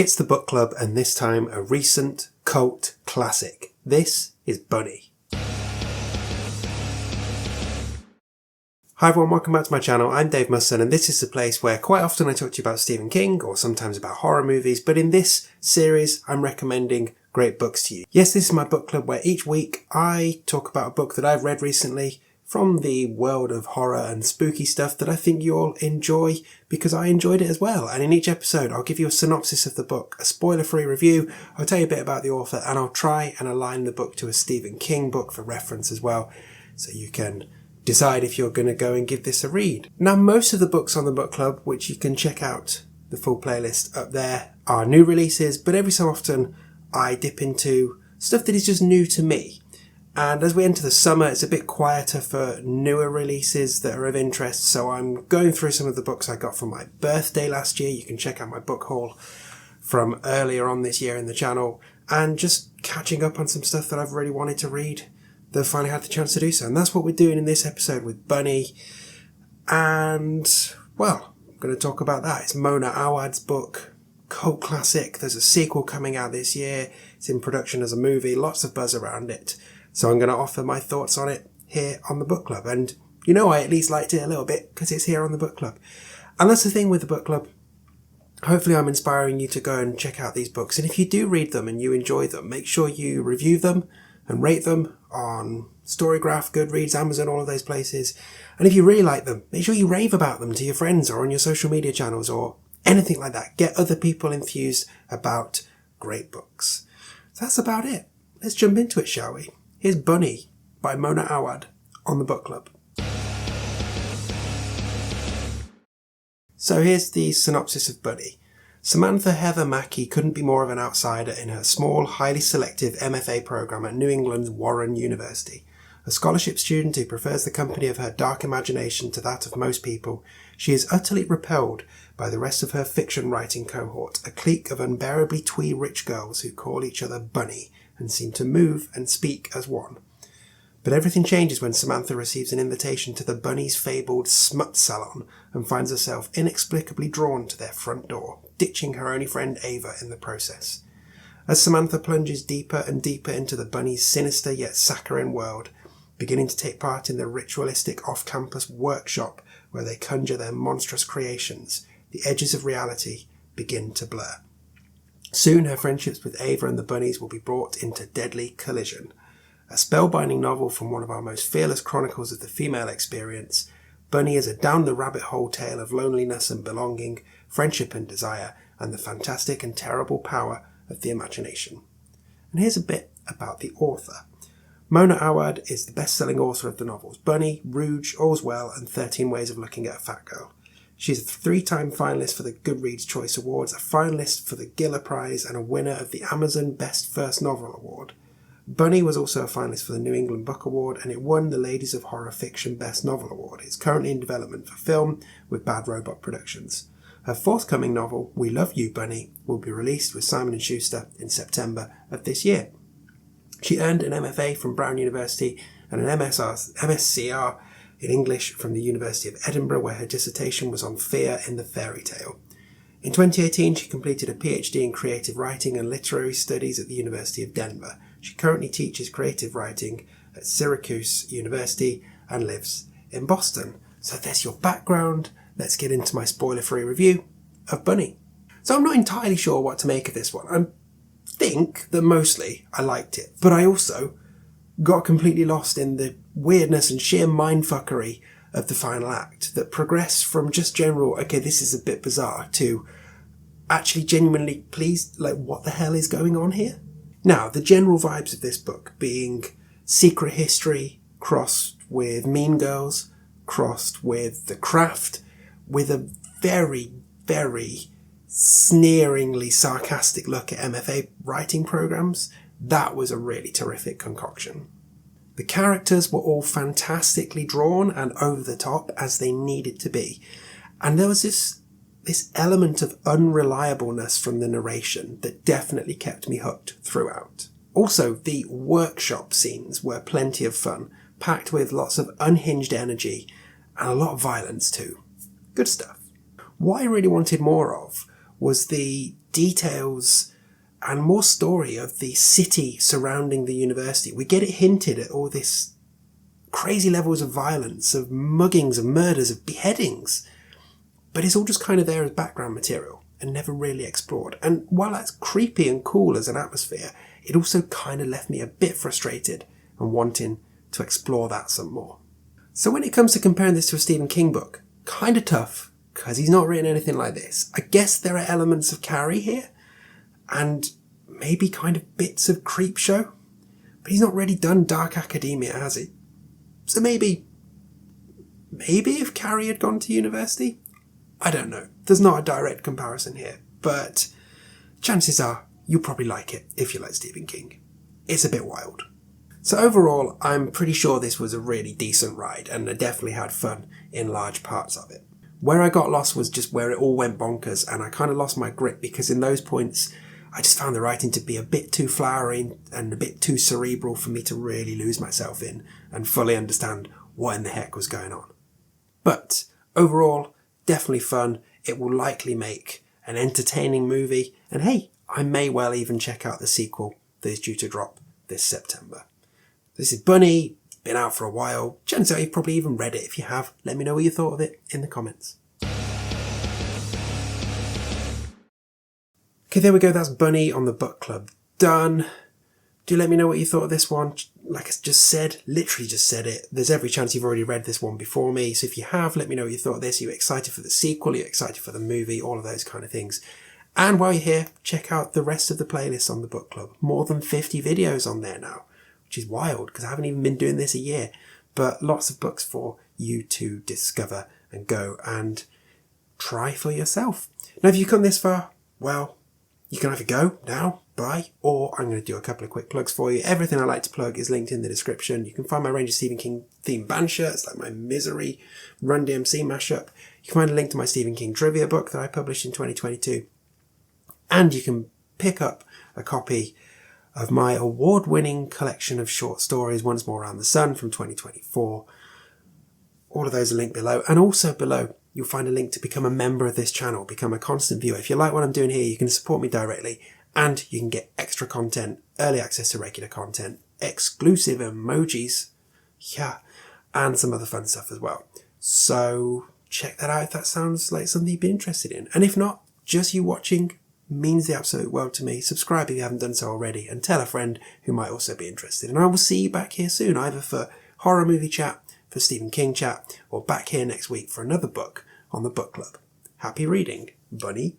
It's the book club, and this time a recent cult classic. This is Bunny. Hi everyone, welcome back to my channel. I'm Dave Musson, and this is the place where quite often I talk to you about Stephen King or sometimes about horror movies, but in this series I'm recommending great books to you. Yes, this is my book club where each week I talk about a book that I've read recently from the world of horror and spooky stuff that I think you'll enjoy because I enjoyed it as well. And in each episode I'll give you a synopsis of the book, a spoiler-free review, I'll tell you a bit about the author, and I'll try and align the book to a Stephen King book for reference as well, so you can decide if you're going to go and give this a read. Now, most of the books on the book club, which you can check out the full playlist up there, are new releases, but every so often I dip into stuff that is just new to me. And as we enter the summer, it's a bit quieter for newer releases that are of interest, so I'm going through some of the books I got for my birthday last year. You can check out my book haul from earlier on this year in the channel, and just catching up on some stuff that I've really wanted to read that finally had the chance to do so. And that's what we're doing in this episode with Bunny. And, well, I'm going to talk about that. It's Mona Awad's book, cult classic. There's a sequel coming out this year. It's in production as a movie, lots of buzz around it. So I'm going to offer my thoughts on it here on the book club. And you know, I at least liked it a little bit because it's here on the book club. And that's the thing with the book club. Hopefully I'm inspiring you to go and check out these books. And if you do read them and you enjoy them, make sure you review them and rate them on Storygraph, Goodreads, Amazon, all of those places. And if you really like them, make sure you rave about them to your friends or on your social media channels or anything like that. Get other people enthused about great books. So that's about it. Let's jump into it, shall we? Here's Bunny by Mona Awad on the book club. So here's the synopsis of Bunny. Samantha Heather Mackey couldn't be more of an outsider in her small, highly selective MFA program at New England's Warren University. A scholarship student who prefers the company of her dark imagination to that of most people, she is utterly repelled by the rest of her fiction writing cohort, a clique of unbearably twee rich girls who call each other Bunny and seem to move and speak as one. But everything changes when Samantha receives an invitation to the Bunny's fabled smut salon and finds herself inexplicably drawn to their front door, ditching her only friend Ava in the process. As Samantha plunges deeper and deeper into the Bunny's sinister yet saccharine world, beginning to take part in the ritualistic off-campus workshop where they conjure their monstrous creations, the edges of reality begin to blur. Soon her friendships with Ava and the Bunnies will be brought into deadly collision. A spellbinding novel from one of our most fearless chronicles of the female experience, Bunny is a down-the-rabbit-hole tale of loneliness and belonging, friendship and desire, and the fantastic and terrible power of the imagination. And here's a bit about the author. Mona Awad is the best-selling author of the novels Bunny, Rouge, All's Well, and 13 Ways of Looking at a Fat Girl. She's a 3-time finalist for the Goodreads Choice Awards, a finalist for the Giller Prize, and a winner of the Amazon Best First Novel Award. Bunny was also a finalist for the New England Book Award, and it won the Ladies of Horror Fiction Best Novel Award. It's currently in development for film with Bad Robot Productions. Her forthcoming novel, We Love You, Bunny, will be released with Simon & Schuster in September of this year. She earned an MFA from Brown University and an MScR in English from the University of Edinburgh, where her dissertation was on fear in the fairy tale. In 2018, she completed a PhD in creative writing and literary studies at the University of Denver. She currently teaches creative writing at Syracuse University and lives in Boston. So there's your background. Let's get into my spoiler-free review of Bunny. So I'm not entirely sure what to make of this one. I think that mostly I liked it, but I also got completely lost in the weirdness and sheer mindfuckery of the final act that progressed from just general, okay, this is a bit bizarre, to actually genuinely pleased, like, what the hell is going on here? Now, the general vibes of this book being secret history crossed with Mean Girls, crossed with The Craft, with a very, very sneeringly sarcastic look at MFA writing programs, that was a really terrific concoction. The characters were all fantastically drawn and over the top as they needed to be. And there was this element of unreliableness from the narration that definitely kept me hooked throughout. Also, the workshop scenes were plenty of fun, packed with lots of unhinged energy and a lot of violence too. Good stuff. What I really wanted more of was the details and more story of the city surrounding the university. We get it hinted at all this crazy levels of violence, of muggings, of murders, of beheadings. But it's all just kind of there as background material and never really explored. And while that's creepy and cool as an atmosphere, it also kind of left me a bit frustrated and wanting to explore that some more. So when it comes to comparing this to a Stephen King book, kind of tough, because he's not written anything like this. I guess there are elements of Carrie here, and maybe kind of bits of Creepshow, but he's not really done dark academia, has he? So maybe if Carrie had gone to university? I don't know. There's not a direct comparison here, but chances are you'll probably like it if you like Stephen King. It's a bit wild. So overall, I'm pretty sure this was a really decent ride, and I definitely had fun in large parts of it. Where I got lost was just where it all went bonkers, and I kind of lost my grip, because in those points I just found the writing to be a bit too flowery and a bit too cerebral for me to really lose myself in and fully understand what in the heck was going on. But overall, definitely fun. It will likely make an entertaining movie, and hey, I may well even check out the sequel that is due to drop this September. This is Bunny, been out for a while. Chances are you've probably even read it. If you have, let me know what you thought of it in the comments. Okay, there we go. That's Bunny on the book club done. Do let me know what you thought of this one. Like I just said, literally just said it. There's every chance you've already read this one before me. So if you have, let me know what you thought of this. Are you excited for the sequel? Are you excited for the movie? All of those kind of things. And while you're here, check out the rest of the playlists on the book club. More than 50 videos on there now, which is wild because I haven't even been doing this a year. But lots of books for you to discover and go and try for yourself. Now, if you've come this far, well, you can either go now, buy, or I'm going to do a couple of quick plugs for you. Everything I like to plug is linked in the description. You can find my range of Stephen King themed band shirts, like my Misery Run DMC mashup. You can find a link to my Stephen King trivia book that I published in 2022. And you can pick up a copy of my award-winning collection of short stories, Once More Around the Sun from 2024. All of those are linked below. And also below, you'll find a link to become a member of this channel, become a constant viewer. If you like what I'm doing here, you can support me directly, and you can get extra content, early access to regular content, exclusive emojis, yeah, and some other fun stuff as well. So check that out if that sounds like something you'd be interested in. And if not, just you watching means the absolute world to me. Subscribe if you haven't done so already, and tell a friend who might also be interested. And I will see you back here soon, either for horror movie chat, for Stephen King chat, or back here next week for another book on the book club. Happy reading, Bunny.